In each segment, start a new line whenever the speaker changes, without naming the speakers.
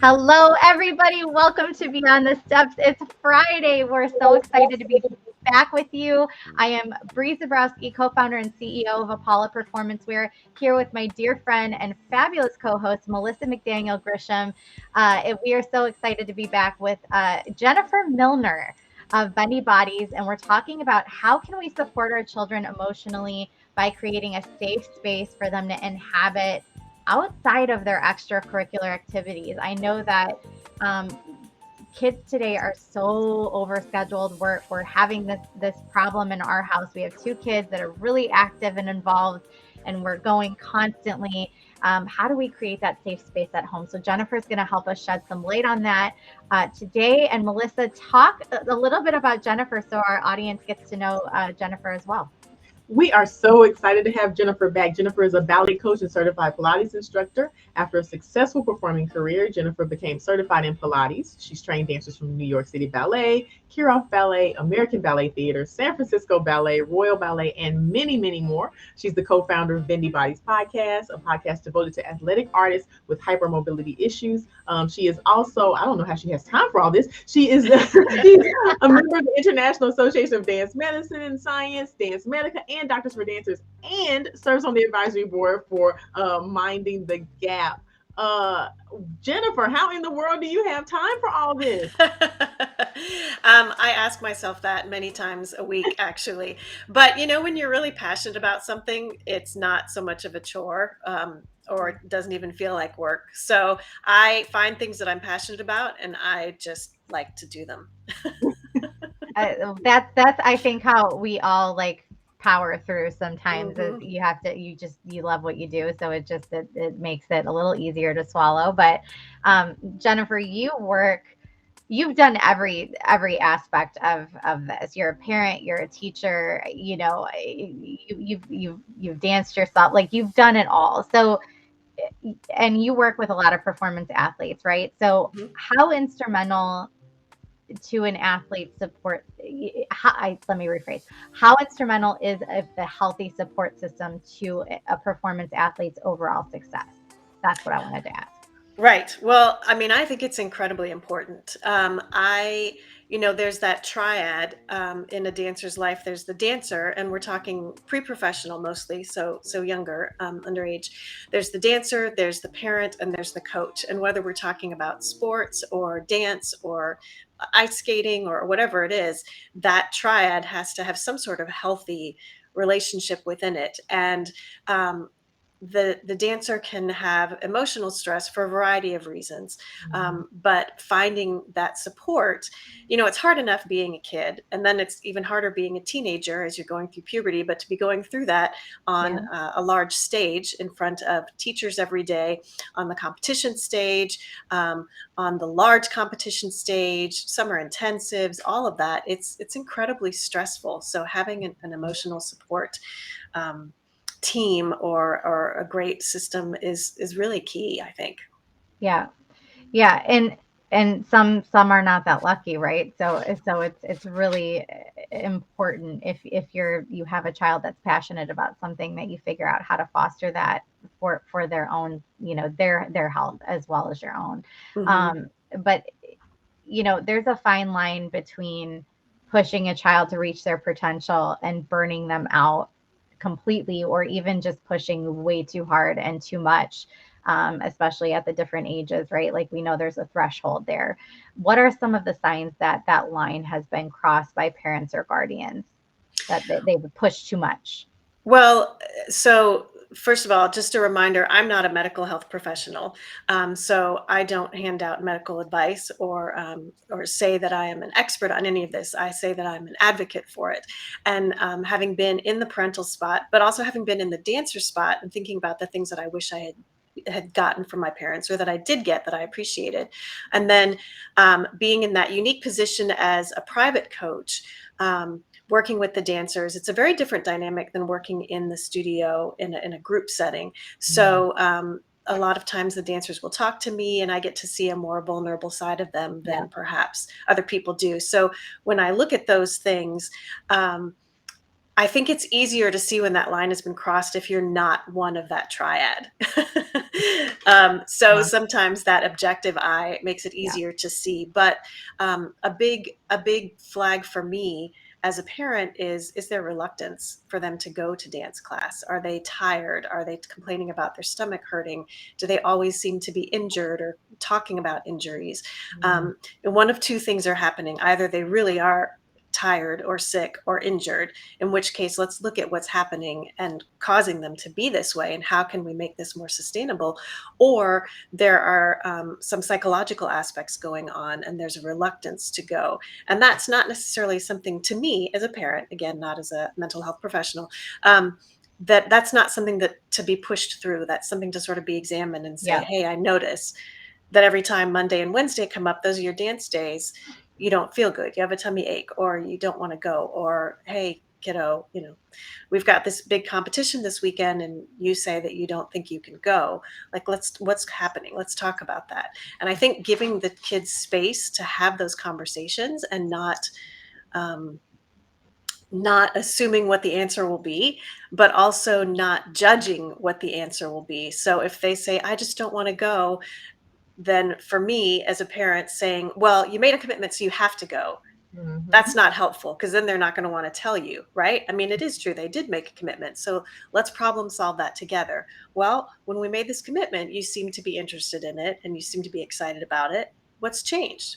Hello, everybody. Welcome to Beyond the Steps. It's Friday. We're so excited to be back with you. I am Bree Zabrowski, co founder and CEO of Apollo Performance Wear, here with my dear friend and fabulous co host, Melissa McDaniel Grisham. And we are so excited to be back with Jennifer Milner of Bendy Bodies. And we're talking about how can we support our children emotionally by creating a safe space for them to inhabit outside of their extracurricular activities. I know that um, kids today are so overscheduled. We're having this problem in our house. We have two kids that are really active and involved, and we're going constantly. How do we create that safe space at home? So Jennifer's going to help us shed some light on that today. And Melissa, talk a little bit about Jennifer so our audience gets to know Jennifer as well.
We are so excited to have Jennifer back. Jennifer is a ballet coach and certified Pilates instructor. After a successful performing career, Jennifer became certified in Pilates. She's trained dancers from New York City Ballet, Kirov Ballet, American Ballet Theater, San Francisco Ballet, Royal Ballet, and many, many more. She's the co-founder of Bendy Bodies Podcast, a podcast devoted to athletic artists with hypermobility issues. She is also, I don't know how she has time for all this. She's a member of the International Association of Dance Medicine and Science, Dance Medica, and Doctors for Dancers, and serves on the advisory board for Minding the Gap. Uh, Jennifer, how in the world do you have time for all this?
I ask myself that many times a week, actually. But when you're really passionate about something, it's not so much of a chore. Or it doesn't even feel like work. So I find things that I'm passionate about and I just like to do them.
That's I think how we all like power through sometimes is
Hmm.
you love what you do, so it makes it a little easier to swallow. But Jennifer, you've done every aspect of this. You're a parent, you're a teacher, you've danced yourself, like you've done it all. So and you work with a lot of performance athletes, right? So how instrumental to an athlete's support let me rephrase, how instrumental is the healthy support system to a performance athlete's overall success? That's what I wanted to ask.
Right. Well, I mean, I think it's incredibly important. There's that triad in a dancer's life. There's the dancer, and we're talking pre-professional mostly, so younger, underage. There's the dancer, there's the parent, and there's the coach. And whether we're talking about sports or dance or ice skating or whatever it is, that triad has to have some sort of healthy relationship within it. And the dancer can have emotional stress for a variety of reasons, but finding that support, it's hard enough being a kid, and then it's even harder being a teenager as you're going through puberty. But to be going through that on
Yeah.
a large stage in front of teachers every day, on the competition stage, on the large competition stage, summer intensives, all of that, it's incredibly stressful. So having an emotional support um, team or a great system is really key, I think.
Yeah. Yeah, and some are not that lucky, right? So it's really important if you have a child that's passionate about something, that you figure out how to foster that for their own, their health as well as your own.
Hmm.
Um, but there's a fine line between pushing a child to reach their potential and burning them out completely, or even just pushing way too hard and too much, especially at the different ages, right? Like we know there's a threshold there. What are some of the signs that that line has been crossed by parents or guardians, that they would push too much?
Well, so first of all, just a reminder, I'm not a medical health professional. So I don't hand out medical advice or say that I am an expert on any of this. I say that I'm an advocate for it. And having been in the parental spot, but also having been in the dancer spot and thinking about the things that I wish I had gotten from my parents, or that I did get that I appreciated. And then being in that unique position as a private coach, working with the dancers, it's a very different dynamic than working in the studio in a group setting.
Mm.
So a lot of times the dancers will talk to me and I get to see a more vulnerable side of them
Yeah.
than perhaps other people do. So when I look at those things, I think it's easier to see when that line has been crossed if you're not one of that triad. So
Uh,
sometimes that objective eye makes it
Yeah.
easier to see. But a big flag for me as a parent is there reluctance for them to go to dance class? Are they tired? Are they complaining about their stomach hurting? Do they always seem to be injured or talking about injuries?
mm,
And one of two things are happening. Either they really are tired or sick or injured, in which case let's look at what's happening and causing them to be this way and how can we make this more sustainable, or there are some psychological aspects going on and there's a reluctance to go, and that's not necessarily something to me as a parent, again not as a mental health professional, that's not something that to be pushed through. That's something to sort of be examined and say,
Yeah.
hey, I notice that every time Monday and Wednesday come up, those are your dance days, you don't feel good, you have a tummy ache, or you don't want to go, or hey, kiddo, we've got this big competition this weekend and you say that you don't think you can go. Like, what's happening? Let's talk about that. And I think giving the kids space to have those conversations and um, not assuming what the answer will be, but also not judging what the answer will be. So if they say, I just don't want to go, then for me as a parent saying, well, you made a commitment, so you have to go.
mhm.
That's not helpful, because then they're not going to want to tell you, right? I mean, it is true. They did make a commitment. So let's problem solve that together. Well, when we made this commitment, you seem to be interested in it and you seem to be excited about it. What's changed?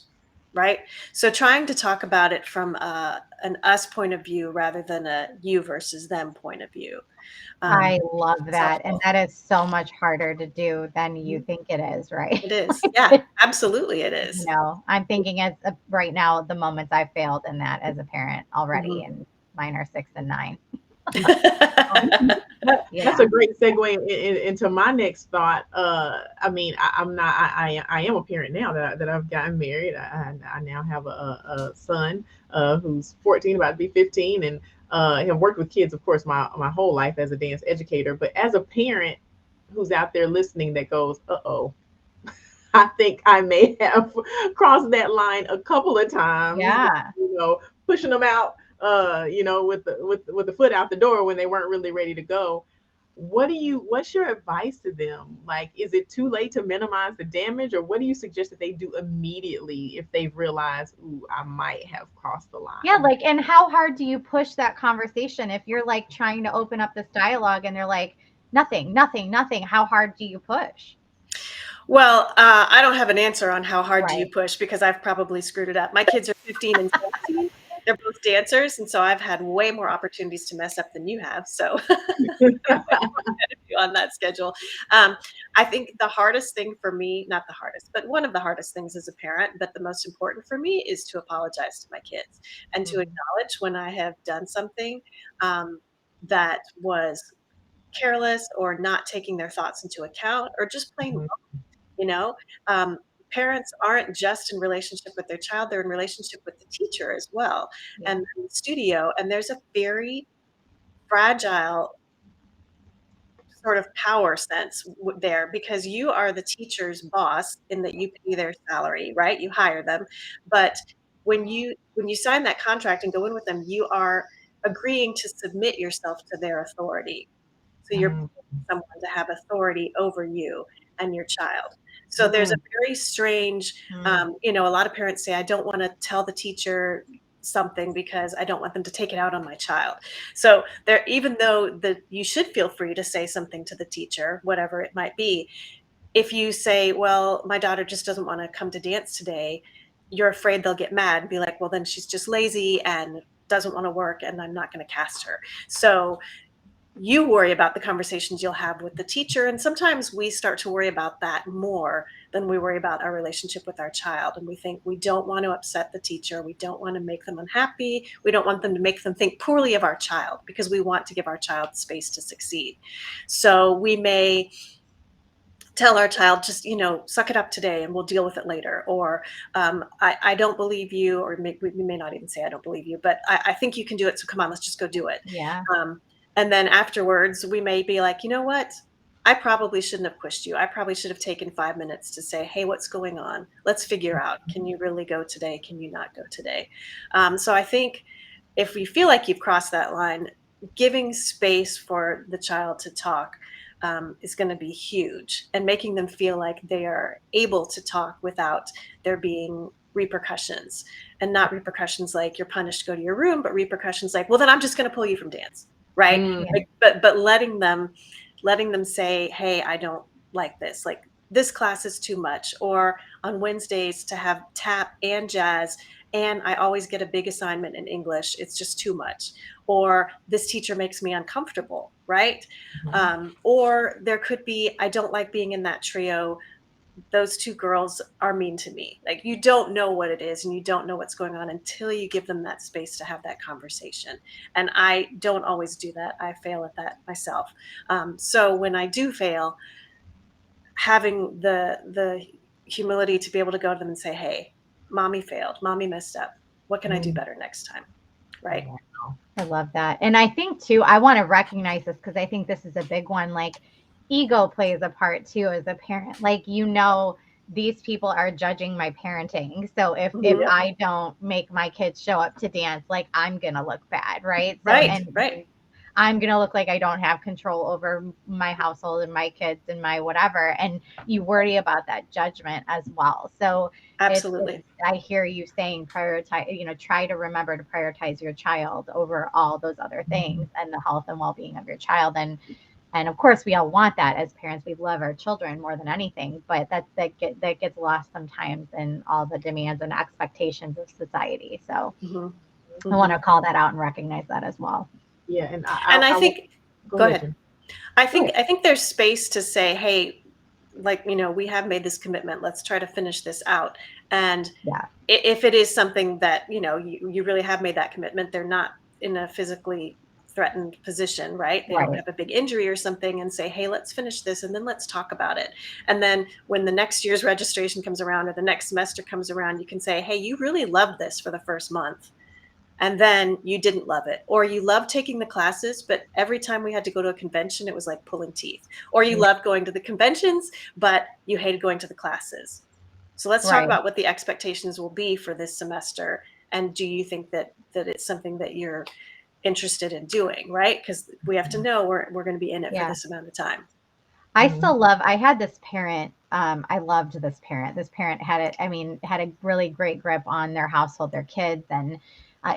Right. So trying to talk about it from an us point of view rather than a you versus them point of view. Um,
I love
is
that. And
helpful.
that is so much harder to do than you
Mhm.
think it is, right?
It is. Yeah, absolutely. It is.
I'm thinking as of right now, the moments I failed in that as a parent already,
Mhm.
and mine are 6 and 9.
That's a
Yeah.
great segue into my next thought. I mean, I'm not. I am a parent now that I've gotten married. I now have a son who's 14, about to be 15, and have worked with kids, of course, my whole life as a dance educator. But as a parent who's out there listening, that goes, "Uh-oh, I think I may have crossed that line a couple of times,
Yeah.
pushing them out, with the foot out the door when they weren't really ready to go. What's your advice to them? Like, is it too late to minimize the damage, or what do you suggest that they do immediately if they've realized, ooh, I might have crossed the
Yeah,
line?
like, and how hard do you push that conversation if you're like trying to open up this dialogue and they're like, nothing, nothing, nothing? How hard do you push?
Well, I don't have an answer on how hard do you
Right.
push, because I've probably screwed it up. My kids are 15 and 17. They're both dancers, and so I've had way more opportunities to mess up than you have. So on that schedule. I think the hardest thing for me, not the hardest, but one of the hardest things as a parent, but the most important for me is to apologize to my kids and to
Mhm,
acknowledge when I have done something um, that was careless or not taking their thoughts into account or just plain,
mhm,
you know. Um, Parents aren't just in relationship with their child, they're in relationship with the teacher as well,
Yeah.
and the studio, and there's a very fragile sort of power sense there, because you are the teacher's boss in that you pay their salary, right? You hire them. But when you sign that contract and go in with them, you are agreeing to submit yourself to their authority. So you're
mhm,
paying someone to have authority over you and your child. So there's a
mm,
very strange,
Mm.
a lot of parents say, I don't want to tell the teacher something because I don't want them to take it out on my child. So there, even though you should feel free to say something to the teacher, whatever it might be, if you say, well, my daughter just doesn't want to come to dance today, you're afraid they'll get mad and be like, well, then she's just lazy and doesn't want to work and I'm not going to cast her. So you worry about the conversations you'll have with the teacher. And sometimes we start to worry about that more than we worry about our relationship with our child. And we think we don't want to upset the teacher. We don't want to make them unhappy. We don't want them to make them think poorly of our child, because we want to give our child space to succeed. So we may tell our child, just suck it up today and we'll deal with it later, or I don't believe you, or we may not even say I don't believe you, but I think you can do it, so come on, let's just go do it.
Yeah.
um, and then afterwards we may be like, you know what, I probably shouldn't have pushed you. I probably should have taken 5 minutes to say, hey, what's going on, let's figure out, can you really go today, can you not go today? So I think if you feel like you've crossed that line, giving space for the child to talk is going to be huge, and making them feel like they are able to talk without there being repercussions, and not repercussions like you're punished, go to your room, but repercussions like, well, then I'm just going to pull you from dance, right?
Mm.
Yeah.
Like, but letting them say, hey, I don't like this, like this class is too much, or on Wednesdays to have tap and jazz, and I always get a big assignment in English, it's just too much, or this teacher makes me uncomfortable, right? Or there could be, I don't like being in that trio, those two girls are mean to me. Like, you don't know what it is, and you don't know what's going on until you give them that space to have that conversation. And I don't always do that. I fail at that myself. So when I do fail, having the humility to be able to go to them and say, hey, mommy failed, mommy messed up, what can I do
Mm.
better next time, right?
Wow.
I love that. And I think too, I want to recognize this because I think this is a big one. Like ego plays a part too as a parent. Like, these people are judging my parenting. So if
Mhm.
I don't make my kids show up to dance, like I'm gonna look bad, right? So
Right,
and
right.
I'm gonna look like I don't have control over my household and my kids and my whatever. And you worry about that judgment as well. So it's
Absolutely.
I hear you saying prioritize, try to remember to prioritize your child over all those other things and the health and well-being of your child. And of course we all want that as parents. We love our children more than anything, but that gets lost sometimes in all the demands and expectations of society. So
Hmm.
I want
Hmm.
to call that out and recognize that as well.
Yeah, and
And I
I will
think,
go
go
ahead,
ahead.
Jen.
I
Go
think
ahead.
I think there's space to say, hey, like, we have made this commitment. Let's try to finish this out. And
Yeah.
if it is something that, you really have made that commitment, they're not in a physically threatened position, right? They don't
Right.
have a big injury or something, and say, hey, let's finish this and then let's talk about it. And then when the next year's registration comes around or the next semester comes around, you can say, hey, you really loved this for the first month, and then you didn't love it, or you loved taking the classes, but every time we had to go to a convention it was like pulling teeth, or you
Yeah.
loved going to the conventions but you hated going to the classes. So let's talk
Right.
about what the expectations will be for this semester, and do you think that it's something that you're interested in doing, right? Because we have to know we're going to be in it for
Yeah.
this amount of time.
Mhm.
I had this parent, I loved this parent. This parent had it, I mean, had a really great grip on their household, their kids, and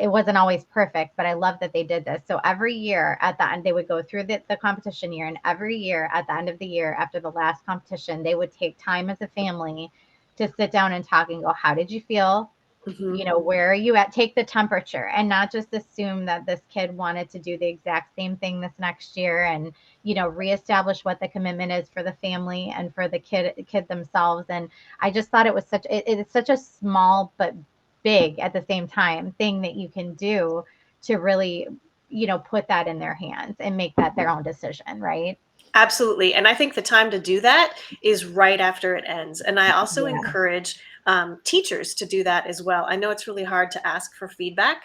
it wasn't always perfect, but I love that they did this. So every year at the end, they would go through the competition year, and every year at the end of the year, after the last competition, they would take time as a family to sit down and talk and go, how did you feel?
Hmm.
Where are you at? Take the temperature and not just assume that this kid wanted to do the exact same thing this next year, and, reestablish what the commitment is for the family and for the kid themselves. And I just thought it was it's such a small but big at the same time thing that you can do to really, put that in their hands and make that their own decision, right?
Absolutely. And I think the time to do that is right after it ends. And I also
Yeah.
encourage teachers to do that as well. I know it's really hard to ask for feedback,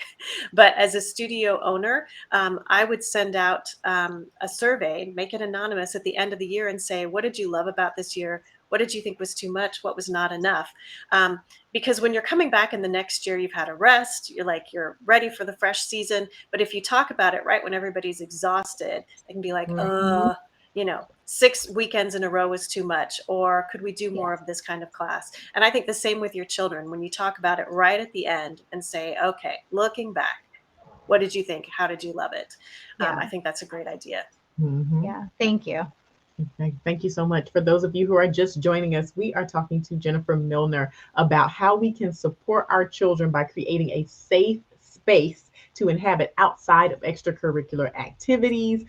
but as a studio owner, I would send out a survey, make it anonymous at the end of the year, and say, what did you love about this year? What did you think was too much? What was not enough? Um, because when you're coming back in the next year, you've had a rest, you're ready for the fresh season. But if you talk about it right when everybody's exhausted, they can be like,
Mhm.
6 weekends in a row is too much, or could we do more
Yes.
of this kind of class? And I think the same with your children. When you talk about it right at the end and say, okay, looking back, what did you think? How did you love it?
Yeah.
I think that's a great idea.
Mhm.
Yeah. Thank you.
Okay, thank you so much. For those of you who are just joining us, we are talking to Jennifer Milner about how we can support our children by creating a safe space to inhabit outside of extracurricular activities.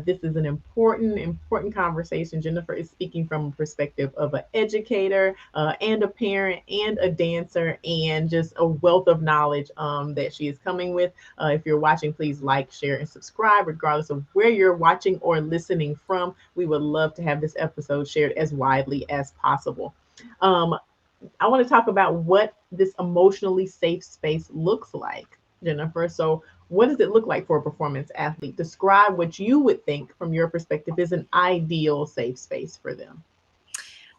This is an important conversation. Jennifer is speaking from a perspective of an educator and a parent and a dancer, and just a wealth of knowledge that she is coming with. If you're watching, please like, share, and subscribe, regardless of where you're watching or listening from. We would love to have this episode shared as widely as possible. Um, I want to talk about what this emotionally safe space looks like, Jennifer. So, what does it look like for a performance athlete? Describe what you would think, from your perspective, is an ideal safe space for them.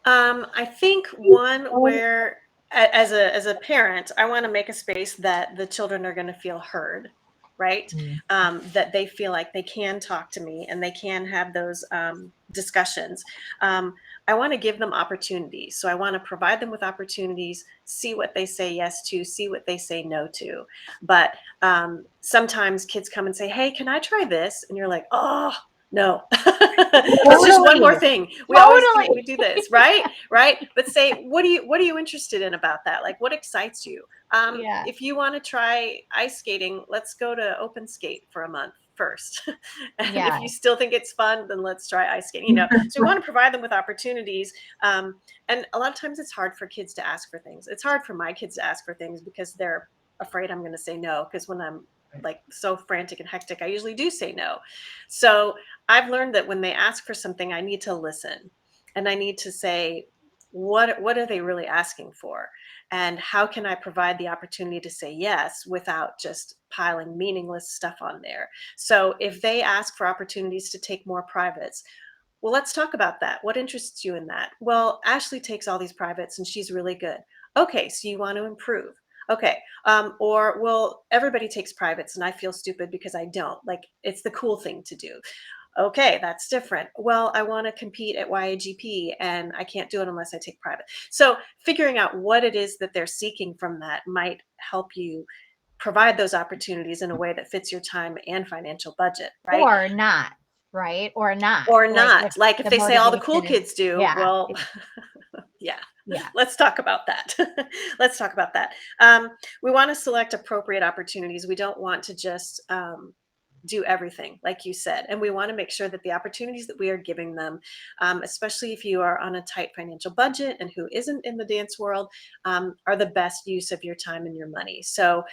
I think one where, as a parent, I want to make a space that the children are going to feel heard. right?
Mm.
That they feel like they can talk to me and they can have those discussions. I want to give them opportunities. So I want to provide them with opportunities, see what they say yes to, see what they say no to. But sometimes kids come and say, hey, can I try this? And you're like, oh, no. It's just one more
Totally.
thing. We
Totally.
do this, right? Right. But say, what are you interested in about that? Like, what excites you?
Yeah.
If you want to try ice skating, let's go to open skate for a month first. And if
Yeah.
you still think it's fun, then let's try ice skating. So we want to provide them with opportunities. And a lot of times it's hard for kids to ask for things. It's hard for my kids to ask for things because they're afraid I'm going to say no. Because when I'm like so frantic and hectic, I usually do say no. So I've learned that when they ask for something, I need to listen and I need to say, what are they really asking for? And how can I provide the opportunity to say yes without just piling meaningless stuff on there? So if they ask for opportunities to take more privates, well, let's talk about that. What interests you in that? Well, Ashley takes all these privates and she's really good. Okay, so you want to improve. Okay. Or, well, everybody takes privates and I feel stupid because I don't. Like, it's the cool thing to do. Okay, that's different. Well, I want to compete at YAGP and I can't do it unless I take private. So figuring out what it is that they're seeking from that might help you provide those opportunities in a way that fits your time and financial budget, right?
Or not, right? Or not.
Or
Like
not.
if
Like if
the
they say all the cool
motivation is,
kids do,
yeah,
well, yeah,
yeah,
let's talk about that. Let's talk about that. We want to select appropriate opportunities. We don't want to just do everything, like you said. And we want to make sure that the opportunities that we are giving them, especially if you are on a tight financial budget and who isn't in the dance world, are the best use of your time and your money. So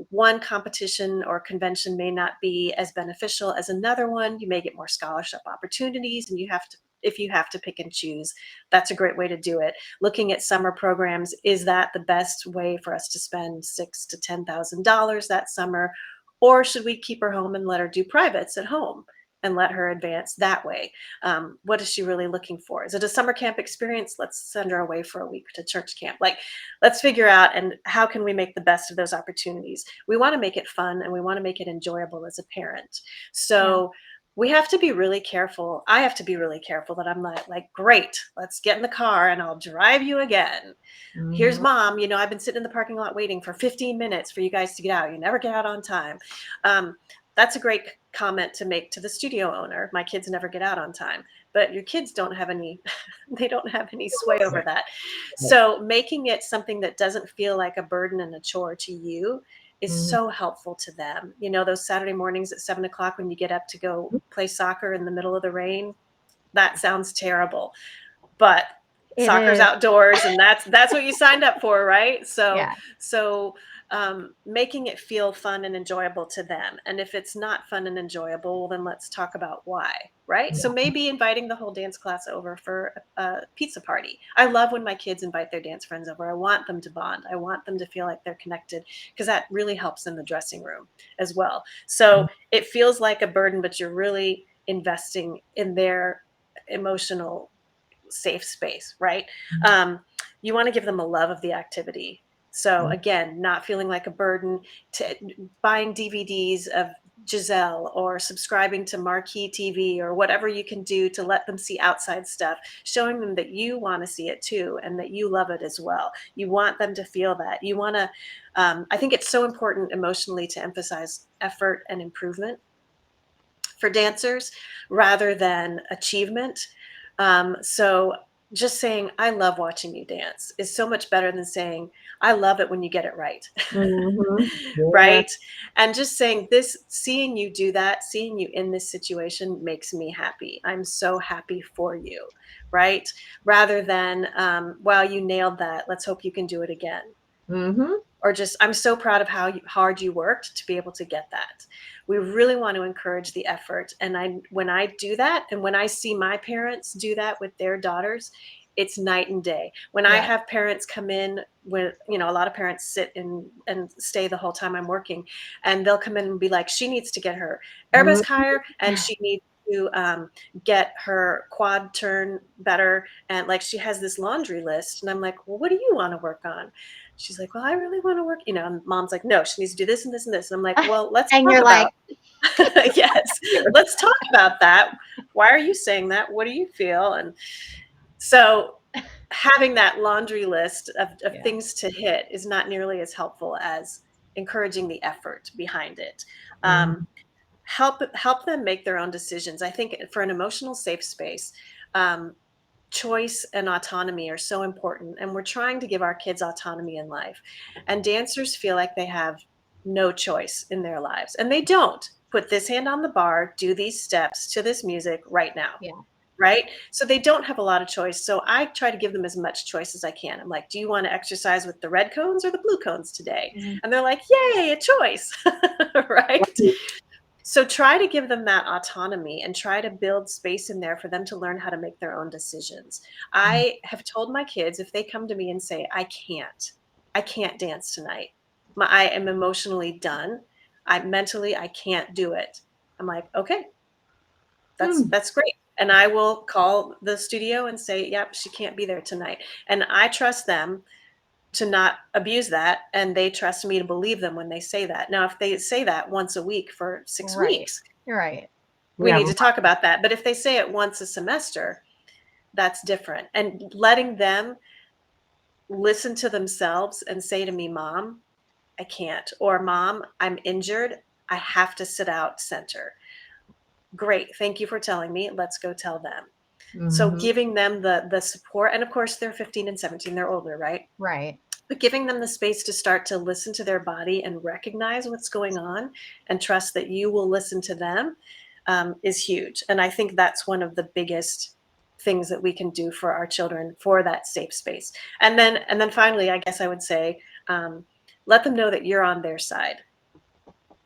one competition or convention may not be as beneficial as another one. You may get more scholarship opportunities, and you have to, if you have to pick and choose, that's a great way to do it. Looking at summer programs, is that the best way for us to spend $6,000 to $10,000 that summer? Or should we keep her home and let her do privates at home and let her advance that way? What is she really looking for? Is it a summer camp experience? Let's send her away for a week to church camp. Like, let's figure out, and how can we make the best of those opportunities? We want to make it fun and we want to make it enjoyable as a parent.
yeah,
So we have to be really careful. I have to be really careful that I'm not like, great, let's get in the car and I'll drive you again. Here's
Mhm.
mom, I've been sitting in the parking lot waiting for 15 minutes for you guys to get out. You never get out on time. That's a great comment to make to the studio owner. My kids never get out on time, but your kids don't have any, they don't have any sway over that. So making it something that doesn't feel like a burden and a chore to you is
Mhm.
so helpful to them. Those Saturday mornings at 7 o'clock when you get up to go play soccer in the middle of the rain, that sounds terrible, but
it
soccer's
is.
outdoors and that's what you signed up for, right? So
Yeah,
so making it feel fun and enjoyable to them. And if it's not fun and enjoyable, well, then let's talk about why, right? So maybe inviting the whole dance class over for a pizza party. I love when my kids invite their dance friends over. I want them to bond. I want them to feel like they're connected, because that really helps in the dressing room as well. So it feels like a burden, but you're really investing in their emotional safe space, right? Um, you want to give them a love of the activity. So again, not feeling like a burden, to buying DVDs of Giselle or subscribing to Marquee TV or whatever you can do to let them see outside stuff, showing them that you want to see it too and that you love it as well. You want them to feel that. You want to, I think it's so important emotionally to emphasize effort and improvement for dancers rather than achievement. So just saying, I love watching you dance is so much better than saying, I love it when you get it right.
Mhm. Yeah.
Right. And just saying this, seeing you do that, seeing you in this situation makes me happy. I'm so happy for you. Right. Rather than, wow, you nailed that. Let's hope you can do it again.
Mhm.
Or just, I'm so proud of how hard you worked to be able to get that. We really want to encourage the effort. And when I do that, and when I see my parents do that with their daughters, it's night and day. When I
yeah,
have parents come in, when a lot of parents sit in and stay the whole time I'm working, and they'll come in and be like, she needs to get her Airbus higher and she needs to get her quad turn better. And like, she has this laundry list. And I'm like, well, what do you want to work on? She's like, well, I really want to work, and mom's like, no, she needs to do this and this and this. And I'm like, well, let's
And
talk
you're
about,
like,
yes, let's talk about that. Why are you saying that? What do you feel? And so having that laundry list of
Yeah.
things to hit is not nearly as helpful as encouraging the effort behind it.
Mhm.
Help them make their own decisions. I think for an emotional safe space, choice and autonomy are so important, and we're trying to give our kids autonomy in life. And dancers feel like they have no choice in their lives, and they don't. Put this hand on the bar, do these steps to this music right now.
Yeah.
Right? So they don't have a lot of choice. So I try to give them as much choice as I can. I'm like, do you want to exercise with the red cones or the blue cones today?
Mhm.
And they're like, yay, a choice. Right? So try to give them that autonomy and try to build space in there for them to learn how to make their own decisions. I have told my kids, if they come to me and say, I can't dance tonight. I am emotionally done. I can't do it. I'm like, okay,
Mm.
that's great. And I will call the studio and say, yep, she can't be there tonight. And I trust them to not abuse that, and they trust me to believe them when they say that. Now, if they say that once a week for 6
Right.
weeks,
You're right.
we
Yeah.
need to talk about that. But if they say it once a semester, that's different. And letting them listen to themselves and say to me, Mom, I can't, or Mom, I'm injured, I have to sit out center. Great, thank you for telling me. Let's go tell them. So
Mhm.
giving them the support, and of course they're 15 and 17, they're older, right?
Right.
But giving them the space to start to listen to their body and recognize what's going on and trust that you will listen to them, is huge. And I think that's one of the biggest things that we can do for our children for that safe space. And then finally, I guess I would say, let them know that you're on their side.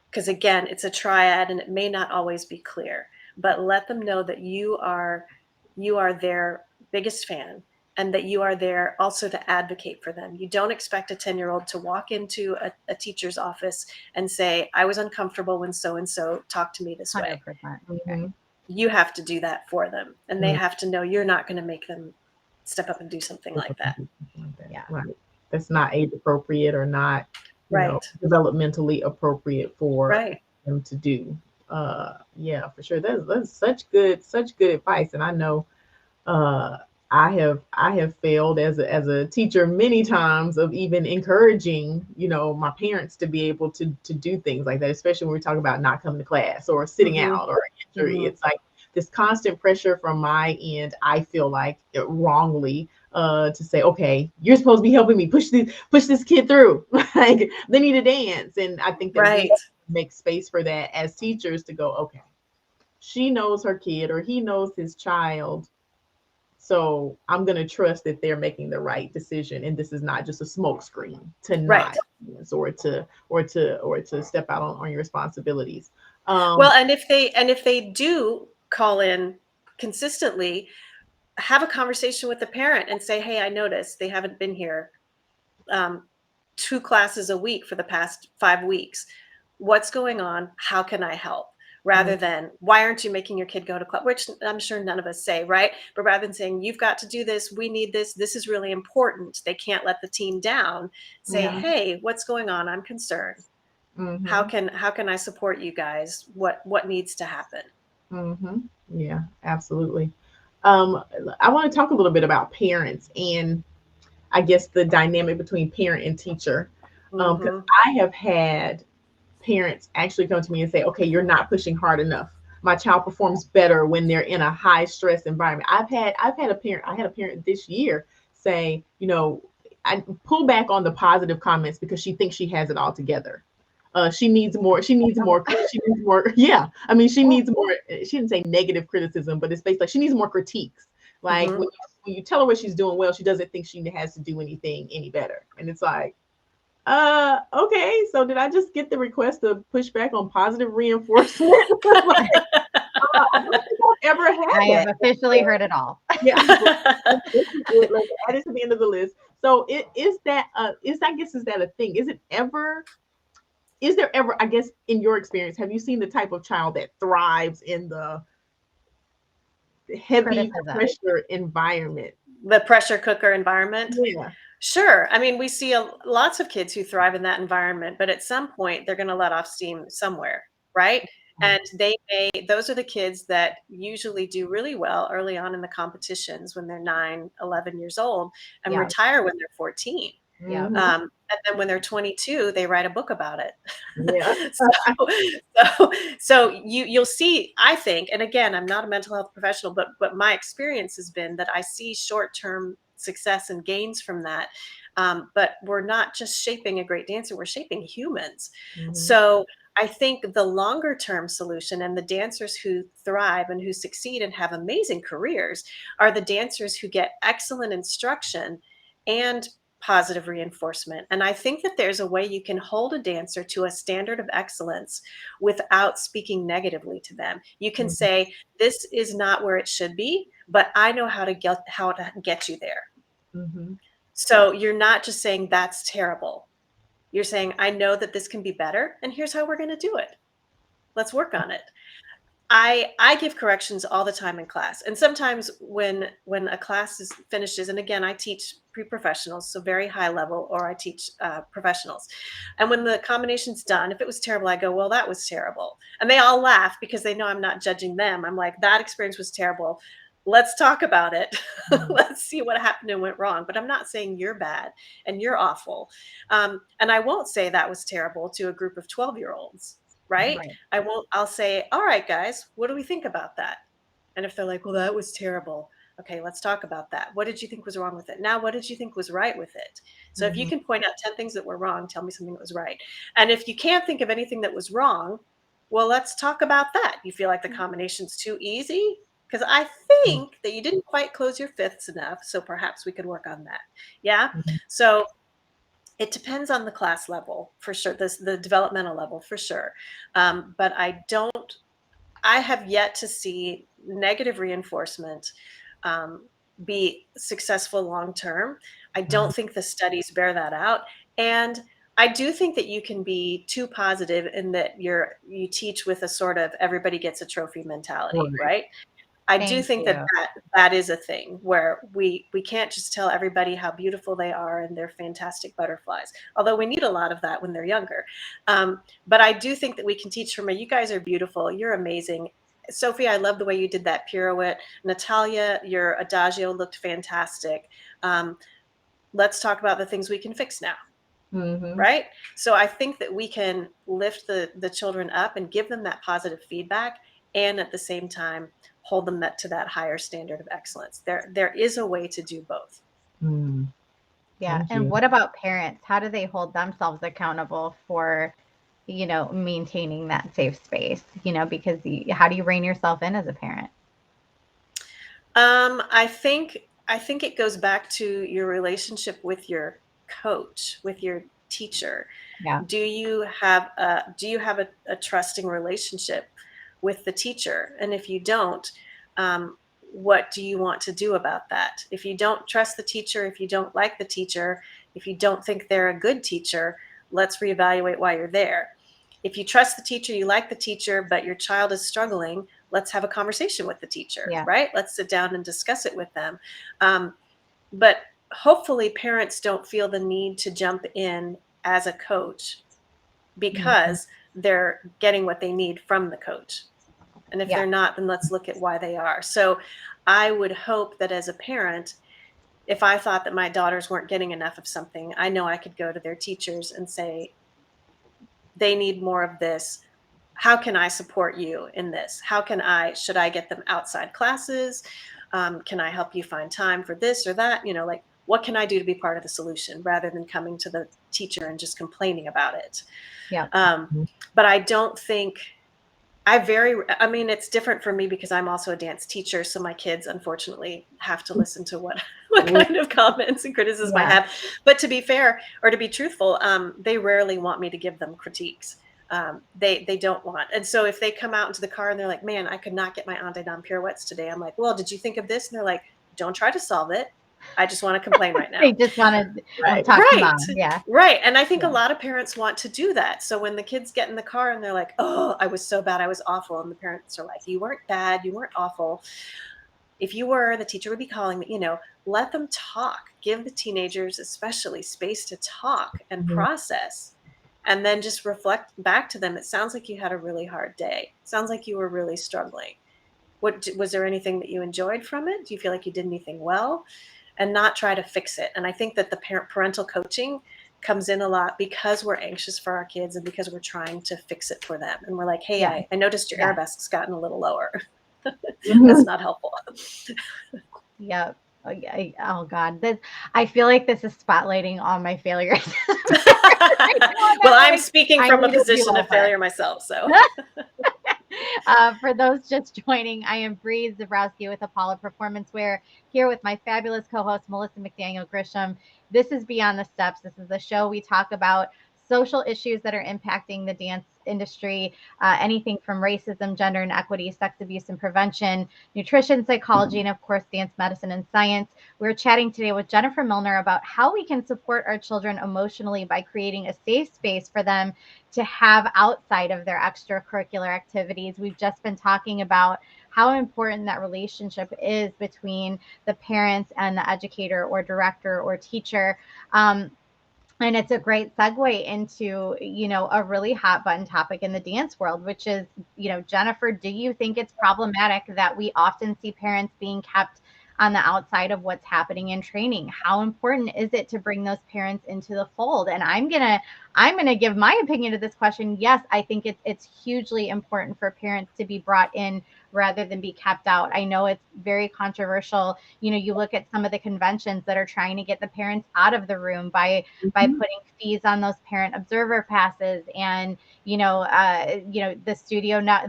Because again, it's a triad and it may not always be clear, but let them know that you are their biggest fan, and that you are there also to advocate for them. You don't expect a 10-year-old to walk into a teacher's office and say, I was uncomfortable when so and so talked to me this way.
100%. Right.
Mhm.
You have to do that for them, and they
Mhm.
have to know you're not going to make them step up and do something like that.
Like that.
Yeah.
Right. That's not age appropriate or not,
Right.
developmentally appropriate for
Right.
them to do. Yeah, for sure. That's such good advice. And I know uh I have failed as a teacher many times of even encouraging my parents to be able to do things like that, especially when we're talking about not coming to class or sitting
Mm-hmm.
out or injury.
Mm-hmm.
It's like this constant pressure from my end. I feel like wrongly, to say, okay, you're supposed to be helping me push this kid through. Like they need to dance. And I think that we
Right.
make space for that as teachers to go, okay, she knows her kid or he knows his child, so I'm going to trust that they're making the right decision, and this is not just a smokescreen to
Right.
not dance or to step out on your responsibilities.
Well,
Um,
and if they do call in consistently, have a conversation with the parent and say, hey, I noticed they haven't been here, um, 2 classes a week for the past 5 weeks. What's going on? How can I help? Rather than, why aren't you making your kid go to class? Which I'm sure none of us say, right? But rather than saying, you've got to do this, we need this, this is really important. They can't let the team down. Say,
yeah.
hey, what's going on? I'm concerned. How
Hmm.
can I support you guys? What needs to happen?
Hmm. Yeah, absolutely. I want to talk a little bit about parents and I guess the dynamic between parent and teacher. Because
Mm-hmm.
I have had parents actually come to me and say, okay, you're not pushing hard enough. My child performs better when they're in a high stress environment. I had a parent this year say, I pull back on the positive comments because she thinks she has it all together. She needs more. Yeah. I mean, she
Well,
needs more. She didn't say negative criticism, but it's basically like she needs more critiques. Like
Mm-hmm.
when you tell her what she's doing well, she doesn't think she has to do anything any better. And it's like, okay, so did I just get the request to push back on positive reinforcement? Like, I don't think I've ever had
I have
that.
officially heard it all.
Yeah, this is it. Let's add it to the end of the list. So it is that I guess is that a thing? Is there ever, I guess, in your experience, have you seen the type of child that thrives in the heavy
Criticism.
pressure environment.
The pressure cooker environment.
Yeah.
Sure. I mean, we see lots of kids who thrive in that environment, but at some point they're going to let off steam somewhere, right? And those are the kids that usually do really well early on in the competitions when they're 9, 11 years old and
Yeah.
retire when they're 14.
Yeah.
And then when they're 22, they write a book about it.
Yeah.
So you'll see, I think, and again, I'm not a mental health professional, but my experience has been that I see short-term success and gains from that. But we're not just shaping a great dancer, we're shaping humans. So I think the longer term solution and the dancers who thrive and who succeed and have amazing careers are the dancers who get excellent instruction and positive reinforcement. And I think that there's a way you can hold a dancer to a standard of excellence without speaking negatively to them. You can say, this is not where it should be, but I know how to get you there. So you're not just saying that's terrible. You're saying, I know that this can be better, and here's how we're going to do it. Let's work on it. I give corrections all the time in class. And sometimes when a class finishes, and again, I teach pre-professionals, so very high level, or I teach professionals. And when the combination's done, if it was terrible, I go, well, that was terrible. And they all laugh because they know I'm not judging them. I'm like, that experience was terrible. Let's talk about it. Let's see what happened and went wrong. But I'm not saying you're bad and you're awful. And I won't say that was terrible to a group of 12-year-olds. Right? I'll say, all right, guys, what do we think about that? And if they're like, well, that was terrible. Okay, let's talk about that. What did you think was wrong with it? Now, what did you think was right with it? So if you can point out 10 things that were wrong, tell me something that was right. And if you can't think of anything that was wrong, well, let's talk about that. You feel like the combination's too easy? Because I think that you didn't quite close your fifths enough. So perhaps we could work on that. Yeah. So it depends on the class level for sure, the developmental level for sure. But I have yet to see negative reinforcement be successful long-term. I don't think the studies bear that out. And I do think that you can be too positive in that you teach with a sort of everybody gets a trophy mentality, right? I do think that is a thing where we can't just tell everybody how beautiful they are and they're fantastic butterflies, although we need a lot of that when they're younger. But I do think that we can teach from you guys are beautiful. You're amazing. Sophie, I love the way you did that pirouette. Natalia, your adagio looked fantastic. Let's talk about the things we can fix now. Right? So I think that we can lift the children up and give them that positive feedback, and at the same time hold them to that higher standard of excellence. There is a way to do both.
Yeah. And what about parents? How do they hold themselves accountable for, maintaining that safe space? Because how do you rein yourself in as a parent?
I think it goes back to your relationship with your coach, with your teacher.
Yeah.
Do you have a trusting relationship with the teacher? And if you don't, what do you want to do about that? If you don't trust the teacher, if you don't like the teacher, if you don't think they're a good teacher, let's reevaluate why you're there. If you trust the teacher, you like the teacher, but your child is struggling, let's have a conversation with the teacher, right? Let's sit down and discuss it with them. But hopefully parents don't feel the need to jump in as a coach because they're getting what they need from the coach. And if they're not, then let's look at why they are. So I would hope that as a parent, if I thought that my daughters weren't getting enough of something, I know I could go to their teachers and say, they need more of this. How can I support you in this? Should I get them outside classes? Can I help you find time for this or that? What can I do to be part of the solution rather than coming to the teacher and just complaining about it? But I don't think it's different for me because I'm also a dance teacher. So my kids, unfortunately, have to listen to what kind of comments and criticism I have. But to be fair, or to be truthful, they rarely want me to give them critiques. They don't want. And so if they come out into the car and they're like, man, I could not get my Ande Dam pirouettes today. I'm like, well, did you think of this? And they're like, don't try to solve it. I just want to complain right now.
They just want to talk to mom. Yeah.
Right. And I think a lot of parents want to do that. So when the kids get in the car and they're like, oh, I was so bad, I was awful. And the parents are like, you weren't bad, you weren't awful. if you were, the teacher would be calling me, let them talk, give the teenagers especially space to talk and
Mhm.
process, and then just reflect back to them. It sounds like you had a really hard day. Sounds like you were really struggling. Was there anything that you enjoyed from it? Do you feel like you did anything well? And not try to fix it. And I think that the parental coaching comes in a lot because we're anxious for our kids and because we're trying to fix it for them. And we're like, hey,
Yeah.
I noticed your
Yeah.
arabesque's gotten a little lower.
Mhm.
That's not helpful.
Yep. Oh God, I feel like this is spotlighting all my failures.
Well, I'm speaking
I
from a
need to do
position of
over.
failure myself. So
For those just joining, I am Bree Zabrowski with Apollo Performance Wear, here with my fabulous co-host Melissa McDaniel Grisham. This is Beyond the Steps. This is the show we talk about social issues that are impacting the dance industry, anything from racism, gender inequity, sex abuse and prevention, nutrition, psychology, and of course, dance medicine and science. We're chatting today with Jennifer Milner about how we can support our children emotionally by creating a safe space for them to have outside of their extracurricular activities. We've just been talking about how important that relationship is between the parents and the educator or director or teacher. And it's a great segue into, a really hot button topic in the dance world, which is, Jennifer, do you think it's problematic that we often see parents being kept on the outside of what's happening in training? How important is it to bring those parents into the fold? And I'm gonna give my opinion to this question. Yes, I think it's hugely important for parents to be brought in rather than be kept out. I know it's very controversial. You look at some of the conventions that are trying to get the parents out of the room by
Mhm.
putting fees on those parent observer passes, and the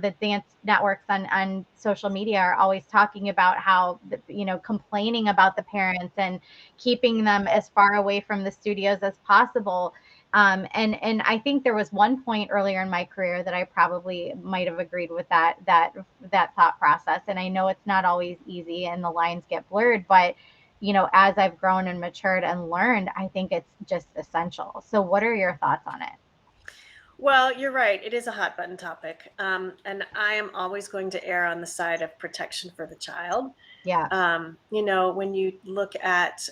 the dance networks on social media are always talking about how complaining about the parents and keeping them as far away from the studios as possible. And I think there was one point earlier in my career that I probably might have agreed with that thought process. And I know it's not always easy and the lines get blurred, but as I've grown and matured and learned, I think it's just essential. So what are your thoughts on it?
well, you're right. It is a hot button topic. And I am always going to err on the side of protection for the child.
Yeah.
When you look at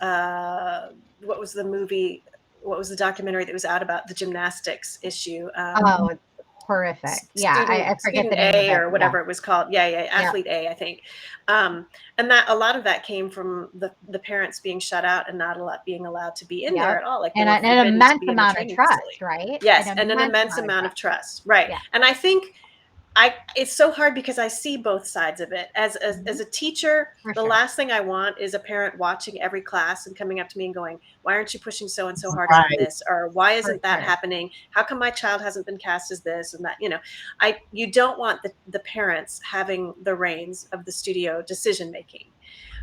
uh, what was the movie, what was the documentary that was out about the gymnastics issue?
Oh, it's horrific. Yeah, I forget
Student
the name of
A
it.
or
Yeah.
whatever it was called. Yeah,
Yeah.
athlete A, I think. And that a lot of that came from the parents being shut out and not being allowed to be in there
Yep.
at all. Like they
And
were
an
forbidden to
immense
be in the
amount of
training
trust,
facility.
right?
Yes,
An
and an
immense
immense
amount of
amount of
trust.
trust. Right.
Yeah.
And I think it's so hard because I see both sides of it. As
Mhm.
a teacher,
For
the
sure.
last thing I want is a parent watching every class and coming up to me and going, "Why aren't you pushing so and so harder on
Right.
this?" Or "Why
For
isn't that
sure.
happening? How come my child hasn't been cast as this and that?" I you don't want the parents having the reins of the studio decision making.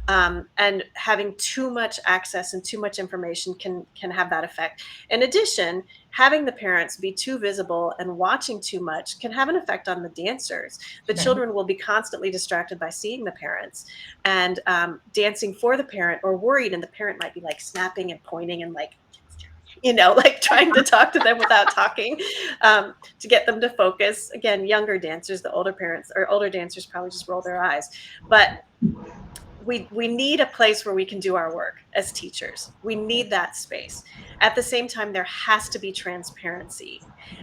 And having too much access and too much information can have that effect. In addition, having the parents be too visible and watching too much can have an effect on the dancers. The
Sure.
children will be constantly distracted by seeing the parents and dancing for the parent or worried, and the parent might be like snapping and pointing and like like trying to talk to them without talking, to get them to focus. Again, younger dancers, the older parents or older dancers probably just roll their eyes. But we need a place where we can do our work as teachers. We need that space. At the same time, there has to be transparency.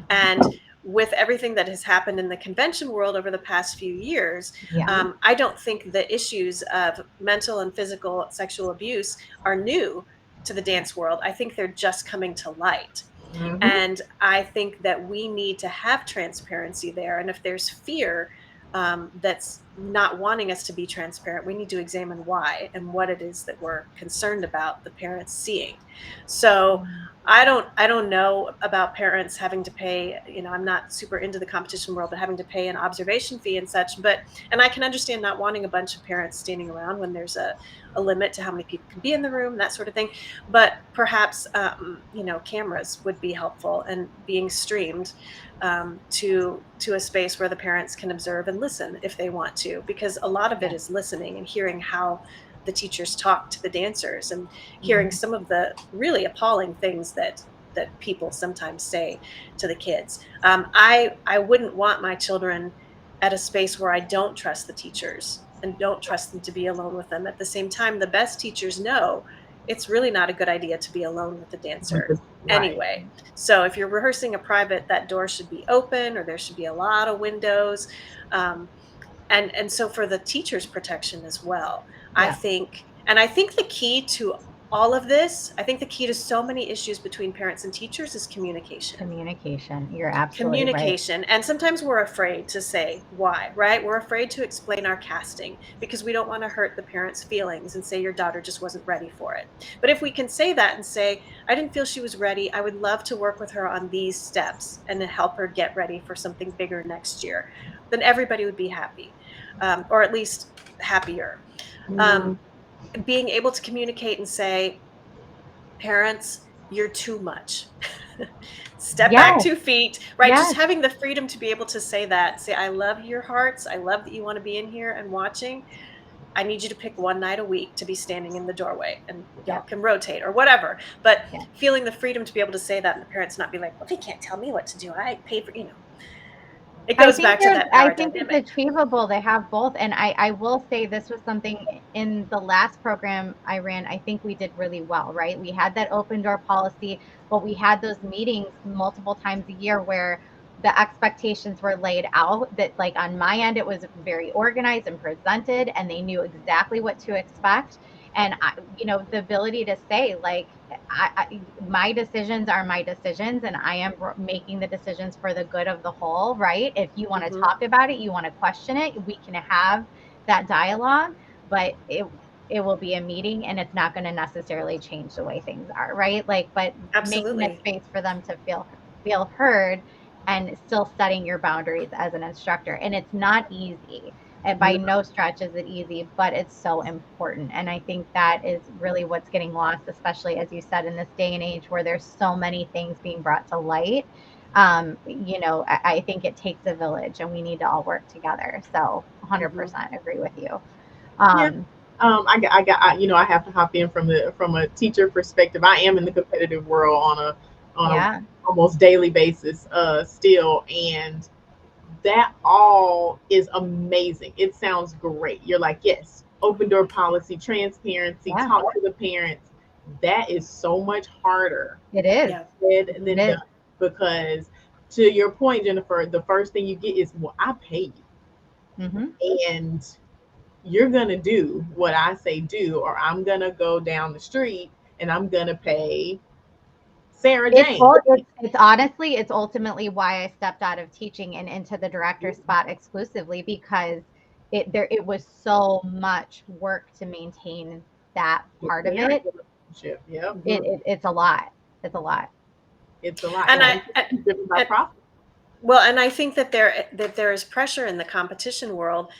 And with everything that has happened in the convention world over the past few years,
Yeah.
I don't think the issues of mental and physical sexual abuse are new to the dance world. I think they're just coming to light.
Mhm.
And I think that we need to have transparency there. And if there's fear that's not wanting us to be transparent, we need to examine why and what it is that we're concerned about the parents seeing. So I don't know about parents having to pay, I'm not super into the competition world, but having to pay an observation fee and such. And I can understand not wanting a bunch of parents standing around when there's a limit to how many people can be in the room, that sort of thing. But perhaps, cameras would be helpful and being streamed to a space where the parents can observe and listen if they want to, because a lot of it
Yeah.
is listening and hearing how the teachers talk to the dancers and hearing
Mhm.
some of the really appalling things that people sometimes say to the kids. I wouldn't want my children at a space where I don't trust the teachers and don't trust them to be alone with them. At the same time, the best teachers know it's really not a good idea to be alone with the dancer
Right.
anyway. So if you're rehearsing a private, that door should be open, or there should be a lot of windows. Um, and so for the teacher's protection as well, I
Yeah.
think, and I think the key to all of this, I think the key to so many issues between parents and teachers is communication.
Communication. You're absolutely right.
Communication. And sometimes we're afraid to say why, right? We're afraid to explain our casting because we don't want to hurt the parents' feelings and say your daughter just wasn't ready for it. But if we can say that and say, I didn't feel she was ready, I would love to work with her on these steps and to help her get ready for something bigger next year, then everybody would be happy, or at least happier.
Mm,
Um, Being able to communicate and say, parents, you're too much. Step back
Yes.
2 feet, right? Just
Yes.
having the freedom to be able to say that, say, I love your hearts. I love that you want to be in here and watching. I need you to pick one night a week to be standing in the doorway, and y'all
Yeah.
can rotate or whatever. But
Yeah.
feeling the freedom to be able to say that, and the parents not be like, well, they can't tell me what to do. I pay for, it goes back to that
I
power
think it's
dynamic.
achievable to have both. And I will say this was something in the last program I ran, I think we did really well, right? We had that open door policy, but we had those meetings multiple times a year where the expectations were laid out, that like on my end it was very organized and presented, and they knew exactly what to expect. And the ability to say like, my decisions are my decisions, and I am making the decisions for the good of the whole, right? If you want to
Hmm.
talk about it, you want to question it, we can have that dialogue, but it will be a meeting, and it's not going to necessarily change the way things are, right? Like, but making a
Absolutely.
space for them to feel heard, and still setting your boundaries as an instructor. And it's not easy, and by
no.
no stretch is it easy, but it's so important. And I think that is really what's getting lost, especially as you said, in this day and age where there's so many things being brought to light. I think it takes a village, and we need to all work together. So
Hmm.
100% agree with you.
Yeah.
Um,
I have to hop in from a teacher perspective. I am in the competitive world on a
yeah,
almost daily basis, still, and that all is amazing. It sounds great. You're like, yes, open door policy, transparency,
yeah,
talk to the parents. That is so much harder
it is.
Yeah.
said
Hmm.
than
It
done,
is.
because to your point, Jennifer, the first thing you get is, well, I pay
Hmm.
you, and you're gonna do what I say do, or I'm gonna go down the street and I'm gonna pay Sarah Jane.
It's honestly, it's ultimately why I stepped out of teaching and into the director spot exclusively, because it was so much work to maintain that
The
part of
parent
it.
relationship. Yep.
Hmm.
It's a lot. It's a lot.
It's a lot.
And
And
I,
it's driven by
and,
profit.
well, and I think that there is pressure in the competition world.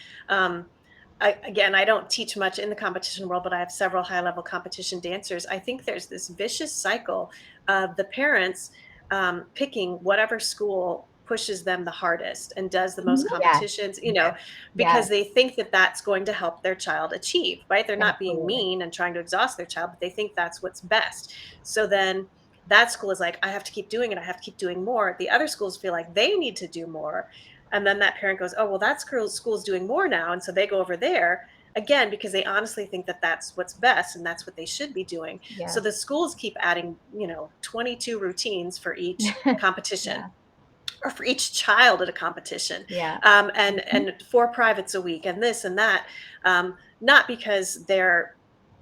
Again, I don't teach much in the competition world, but I have several high level competition dancers. I think there's this vicious cycle of the parents picking whatever school pushes them the hardest and does the most
Yes.
competitions,
Yes.
because
Yes.
they think that that's going to help their child achieve, right? They're not being
Absolutely.
mean and trying to exhaust their child, but they think that's what's best. So then that school is like, I have to keep doing it. I have to keep doing more. The other schools feel like they need to do more. And then that parent goes, oh, well, that school's doing more now. And so they go over there again, because they honestly think that that's what's best and that's what they should be doing. So
Yes.
the schools keep adding, 22 routines for each competition
Yeah.
or for each child at a competition,
Yeah.
and 4 privates a week and this and that, not because they're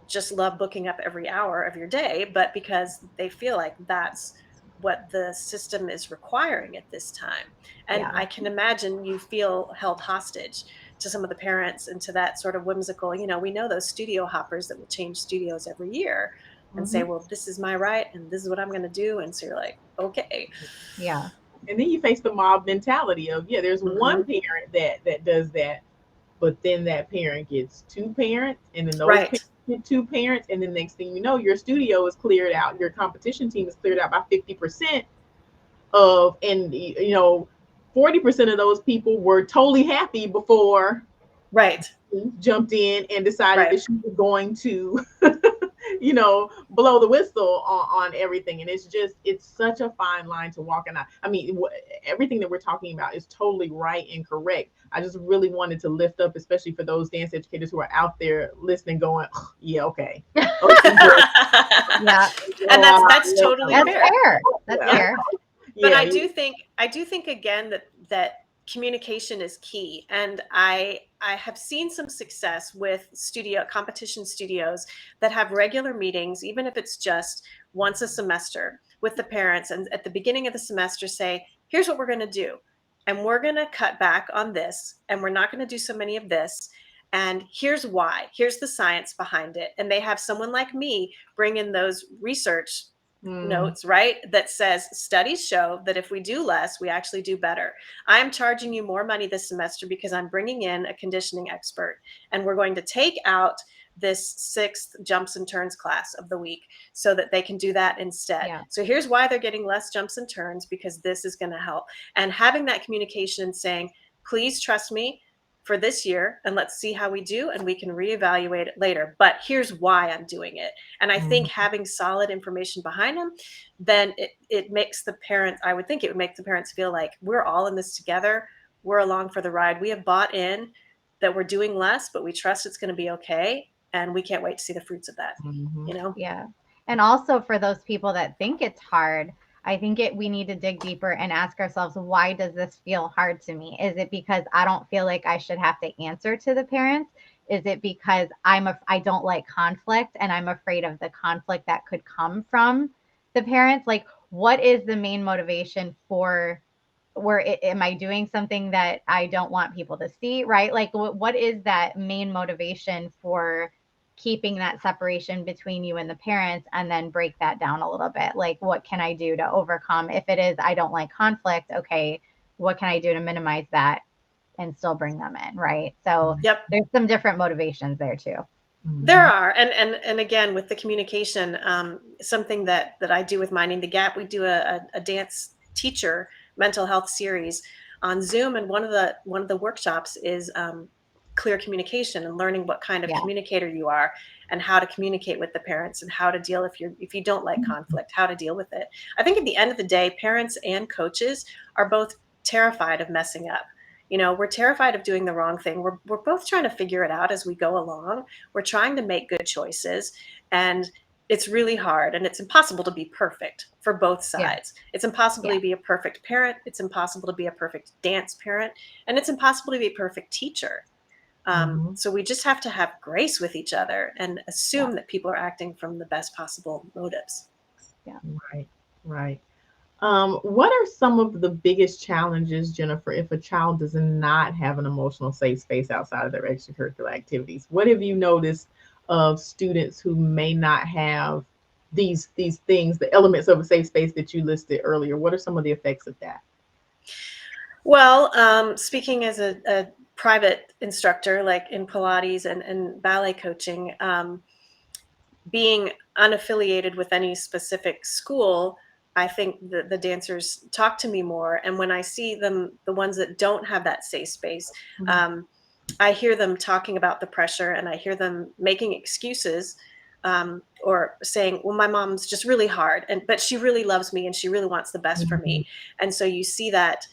just love booking up every hour of your day, but because they feel like that's what the system is requiring at this time. And
Yeah.
I can imagine you feel held hostage to some of the parents and to that sort of whimsical, we know those studio hoppers that will change studios every year and say,
Hmm.
well, this is my right and this is what I'm going to do. And so you're like, okay.
Yeah.
And then you face the mob mentality of, yeah, there's one
Hmm.
parent that does that, but then that parent gets two parents, and then those
Right.
parents get two parents, and then next thing you know, your studio is cleared out, your competition team is cleared out by 50% of, and 40% of those people were totally happy before
Right.
jumped in and decided
Right.
that she was going to blow the whistle on everything. And it's such a fine line to walk. And I mean, everything that we're talking about is totally right and correct. I just really wanted to lift up, especially for those dance educators who are out there listening, going, oh, yeah, okay. Okay,
Yeah.
And
oh,
that's totally
That's
fair.
fair. That's
yeah.
fair.
But
Yeah,
I do think again that communication is key. And I have seen some success with competition studios that have regular meetings, even if it's just once a semester, with the parents, and at the beginning of the semester say, here's what we're going to do. And we're going to cut back on this, and we're not going to do so many of this. And here's why. Here's the science behind it. And they have someone like me bring in those research notes, right? That says studies show that if we do less, we actually do better. I'm charging you more money this semester because I'm bringing in a conditioning expert, and we're going to take out this 6th jumps and turns class of the week so that they can do that instead.
Yeah.
So here's why they're getting less jumps and turns, because this is going to help. And having that communication and saying, please trust me for this year, and let's see how we do, and we can reevaluate it later. But here's why I'm doing it. And I think having solid information behind them, then it makes the parents, I would think it would make the parents feel like we're all in this together. We're along for the ride. We have bought in that we're doing less, but we trust it's going to be okay. And we can't wait to see the fruits of that, you know?
Yeah. And also for those people that think it's hard, I think we need to dig deeper and ask ourselves, why does this feel hard to me? Is it because I don't feel like I should have to answer to the parents? Is it because I don't like conflict and I'm afraid of the conflict that could come from the parents? Like, what is the main motivation for am I doing something that I don't want people to see, right? Like, what is that main motivation for keeping that separation between you and the parents, and then break that down a little bit? Like, what can I do to overcome? If it is, I don't like conflict, okay, what can I do to minimize that and still bring them in, right? So
Yep.
there's some different motivations there too.
There are, and again, with the communication, something that I do with Minding the Gap, we do a dance teacher mental health series on Zoom, and one of the workshops is clear communication, and learning what kind of communicator you are, and how to communicate with the parents, and how to deal if you don't like conflict, how to deal with it. I think at the end of the day, parents and coaches are both terrified of messing up. You know, we're terrified of doing the wrong thing. We're both trying to figure it out as we go along. We're trying to make good choices, and it's really hard, and it's impossible to be perfect for both sides. It's impossible to be a perfect parent. It's impossible to be a perfect dance parent, and it's impossible to be a perfect teacher. So we just have to have grace with each other and assume that people are acting from the best possible motives.
Yeah.
Right. What are some of the biggest challenges, Jennifer, if a child does not have an emotional safe space outside of their extracurricular activities? What have you noticed of students who may not have these things, the elements of a safe space that you listed earlier? What are some of the effects of that?
Well, speaking as a private instructor, like in Pilates and ballet coaching, being unaffiliated with any specific school, I think the dancers talk to me more. And when I see them, the ones that don't have that safe space, I hear them talking about the pressure, and I hear them making excuses, or saying, well, my mom's just really hard, but she really loves me and she really wants the best for me. And so you see that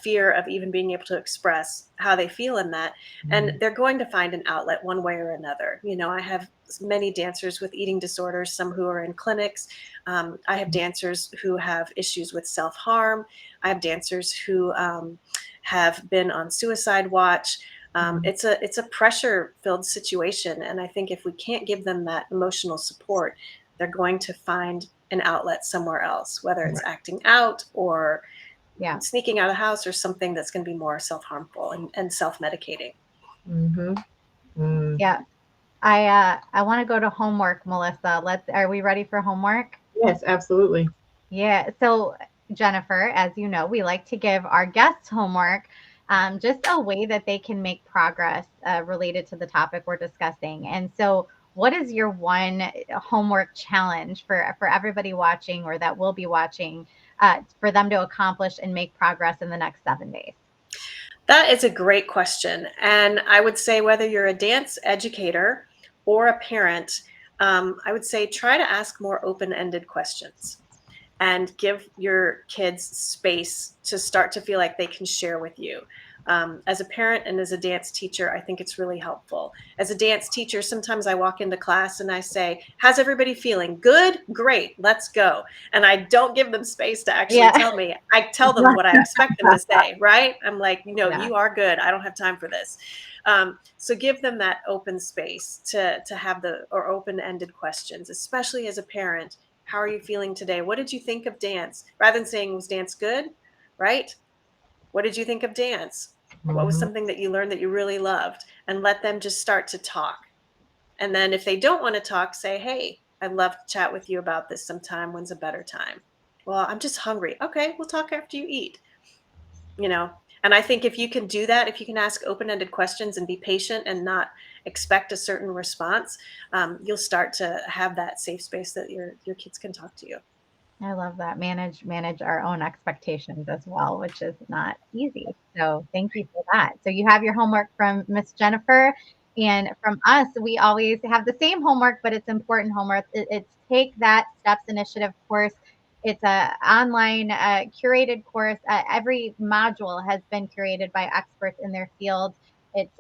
fear of even being able to express how they feel in that. And they're going to find an outlet one way or another. You know, I have many dancers with eating disorders, some who are in clinics. I have dancers who have issues with self-harm. I have dancers who have been on suicide watch. It's a pressure-filled situation. And I think if we can't give them that emotional support, they're going to find an outlet somewhere else, whether it's acting out or sneaking out of the house, or something that's going to be more self-harmful and self-medicating.
Yeah. I want to go to homework, Melissa. Are we ready for homework?
Yes, absolutely.
Yeah. So, Jennifer, as you know, we like to give our guests homework, just a way that they can make progress related to the topic we're discussing. And so, what is your one homework challenge for everybody watching, or that will be watching, for them to accomplish and make progress in the next 7 days?
That is a great question. And I would say, whether you're a dance educator or a parent, I would say try to ask more open-ended questions and give your kids space to start to feel like they can share with you. As a parent and as a dance teacher, I think it's really helpful. As a dance teacher, sometimes I walk into class and I say, how's everybody feeling? Good? Great, let's go. And I don't give them space to actually
Yeah.
tell me. I tell them what I expect them to say, right? I'm like,
Yeah.
you are good. I don't have time for this. So give them that open space to have or open-ended questions, especially as a parent. How are you feeling today? What did you think of dance? Rather than saying, was dance good? Right? What did you think of dance? What was
Mhm.
something that you learned that you really loved? And let them just start to talk. And then if they don't want to talk, say, hey, I'd love to chat with you about this sometime. When's a better time? Well, I'm just hungry. Okay, we'll talk after you eat. You know, and I think if you can do that, if you can ask open-ended questions and be patient and not expect a certain response, you'll start to have that safe space that your kids can talk to you.
I love that. Manage our own expectations as well, which is not easy. So thank you for that. So you have your homework from Miss Jennifer, and from us, we always have the same homework, but it's important homework. It's Take That Steps Initiative course. It's a online curated course. Every module has been curated by experts in their field. It's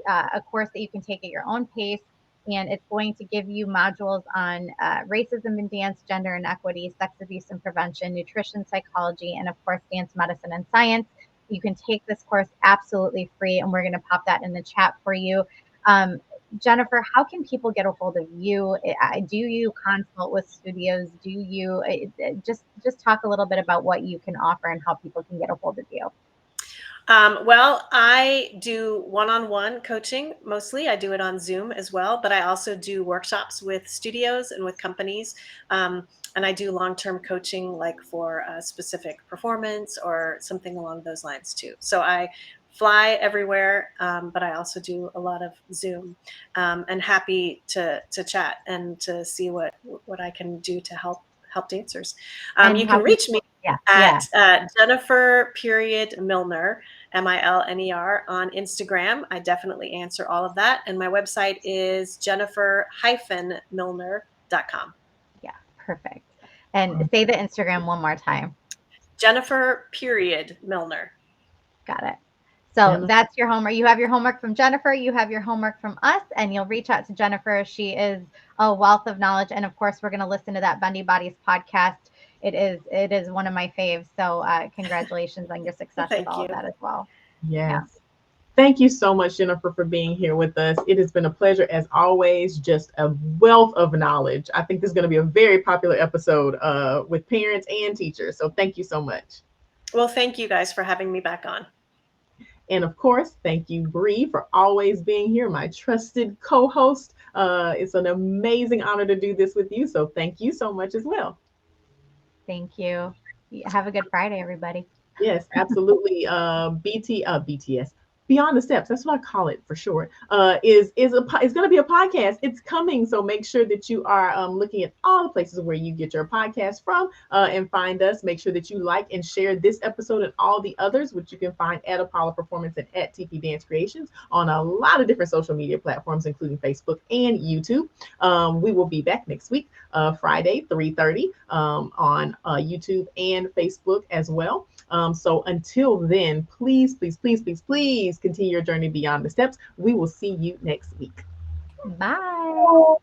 a course that you can take at your own pace, and it's going to give you modules on racism in dance, gender inequity, sex abuse and prevention, nutrition, psychology, and of course, dance medicine and science. You can take this course absolutely free, and we're going to pop that in the chat for you. Um, Jennifer, how can people get a hold of you? Do you consult with studios? Do you just talk a little bit about what you can offer and how people can get a hold of you?
Well, I do one-on-one coaching mostly. I do it on Zoom as well, but I also do workshops with studios and with companies. And I do long-term coaching like for a specific performance or something along those lines too. So I fly everywhere, but I also do a lot of Zoom, and happy to chat and to see what I can do to help dancers.
And
You
how
can reach me
people, yeah,
at
yeah.
Jennifer period Milner, Milner on Instagram. I definitely answer all of that. And my website is jennifer-milner.com.
Yeah, perfect. And say the Instagram one more time.
Jennifer period Milner.
Got it. So
Jennifer.
that's your homework. You have your homework from Jennifer, you have your homework from us, and you'll reach out to Jennifer. She is a wealth of knowledge. And of course, we're going to listen to that Bendy Bodies podcast. It is one of my faves. So congratulations on your success with
Thank
all
you.
of that as well. Yeah.
Yes. Thank you so much, Jennifer, for being here with us. It has been a pleasure as always, just a wealth of knowledge. I think this is going to be a very popular episode with parents and teachers. So thank you so much.
Well, thank you guys for having me back on.
And of course, thank you, Bree, for always being here, my trusted co-host. It's an amazing honor to do this with you. So thank you so much as well.
Thank you. Have a good Friday, everybody.
Yes, absolutely. BTS, Beyond the Steps. That's what I call it for short. It's going to be a podcast. It's coming, so make sure that you are looking at all the places where you get your podcast from and find us. Make sure that you like and share this episode and all the others, which you can find at Apollo Performance and at TP Dance Creations on a lot of different social media platforms, including Facebook and YouTube. We will be back next week, Friday, 3:30, on YouTube and Facebook as well. So until then, please, please, please, please, please continue your journey beyond the steps. We will see you next week.
Bye.